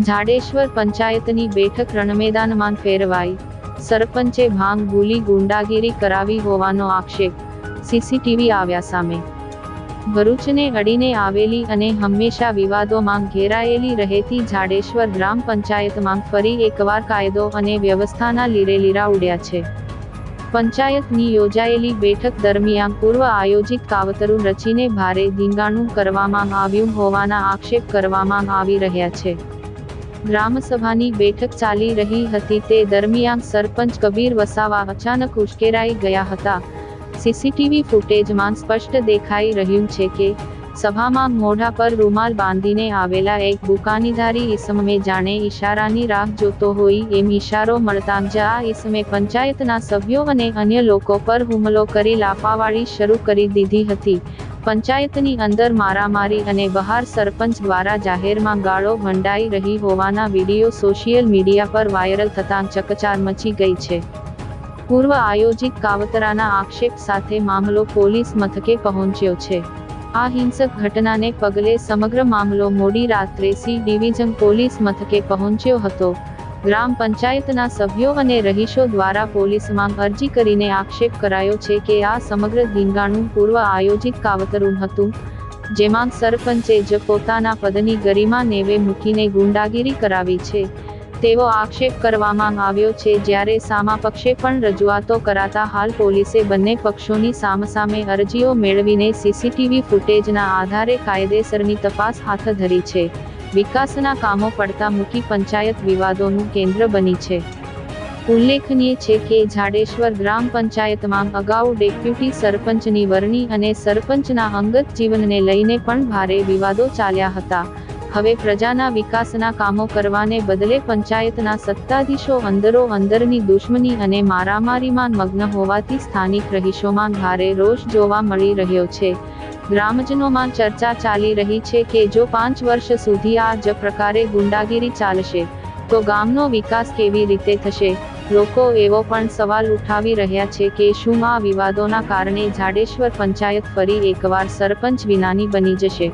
જાડેશ્વર પંચાયતની બેઠક રણમેદાનમાં ફેરવાઈ. સરપંચે ભાંગ ભૂલી ગુંડાગીરી કરાવી હોવાનો આક્ષેપ. સીસીટીવી આવ્યા સામે. ભરૂચને અડીને આવેલી અને હંમેશા વિવાદોમાં ઘેરાયેલી રહેતી જાડેશ્વર ગ્રામ પંચાયતમાં ફરી એકવાર કાયદો અને વ્યવસ્થાના લીરેલીરા ઉડ્યા છે. પંચાયતની યોજાયેલી બેઠક દરમિયાન પૂર્વ આયોજિત કાવતરું રચીને ભારે ધીંગાણું કરવામાં આવ્યું હોવાના આક્ષેપ કરવામાં આવી રહ્યા છે. ગ્રામસભાની બેઠક ચાલી રહી હતી તે દરમિયાન સરપંચ કબીર વસાવા અચાનક ઉશ્કેરાઈ ગયા હતા. સીસીટીવી ફૂટેજમાં સ્પષ્ટ દેખાઈ રહ્યું છે કે સભામાં મોઢા પર રૂમાલ બાંધીને આવેલા એક બુકાનીધારી ઈસમે જાણે ઈશારાની રાહ જોતો હોય એમ ઈશારો મળતાં જ આ ઈસમે પંચાયતના સભ્યો અને અન્ય લોકો પર હુમલો કરી લાફાવાળી શરૂ કરી દીધી હતી. પંચાયતની અંદર મારામારી અને બહાર સરપંચ દ્વારા જાહેરમાં ગાળો ભંડાઈ રહી હોવાના વિડીયો સોશિયલ મીડિયા પર વાયરલ થતાં ચકચાર મચી ગઈ છે. પૂર્વ આયોજિત કાવતરાના આક્ષેપ સાથે મામલો પોલીસ મથકે પહોંચ્યો છે. આ હિંસક ઘટનાને પગલે સમગ્ર મામલો મોડી રાત્રે સી ડિવિઝન પોલીસ મથકે પહોંચ્યો હતો. ગ્રામ પંચાયતના સભ્યો અને રહીશો દ્વારા પોલીસમાં અરજી કરીને આક્ષેપ કરાયો છે કે આ સમગ્ર ધીંગાણું પૂર્વ આયોજિત કાવતરું હતું, જેમાં સરપંચે જ પોતાના પદની ગરિમા નેવે મૂકીને ગુંડાગીરી કરાવી છે તેવો આક્ષેપ કરવામાં આવ્યો છે. જ્યારે સામા પક્ષે પણ રજૂઆતો કરાતા હાલ પોલીસે બંને પક્ષોની સામસામે અરજીઓ મેળવીને સીસીટીવી ફૂટેજના આધારે કાયદેસરની તપાસ હાથ ધરી છે. વિકાસના કામો પડતા મૂકી પંચાયત વિવાદોનું કેન્દ્ર બની છે. ઉલ્લેખનીય છે કે જાડેશ્વર ગ્રામ પંચાયતમાં અગાઉ ડેપ્યુટી સરપંચની વરણી અને સરપંચના અંગત જીવનને લઈને પણ ભારે વિવાદો ચાલ્યા હતા. હવે પ્રજાના વિકાસના કામો કરવાને બદલે પંચાયતના સત્તાધીશો અંદરોઅંદરની દુશ્મની અને મારામારીમાં મગ્ન હોવાથી સ્થાનિક રહીશોમાં ભારે રોષ જોવા મળી રહ્યો છે. ગ્રામજનોમાં ચર્ચા ચાલી રહી છે કે જો 5 વર્ષ સુધી આ જ પ્રકારે ગુંડાગીરી ચાલશે તો ગામનો વિકાસ કેવી રીતે થશે. લોકો એવો પણ સવાલ ઉઠાવી રહ્યા છે કે શું આ વિવાદોના કારણે જાડેશ્વર પંચાયત ફરી એકવાર સરપંચ વિનાની બની જશે.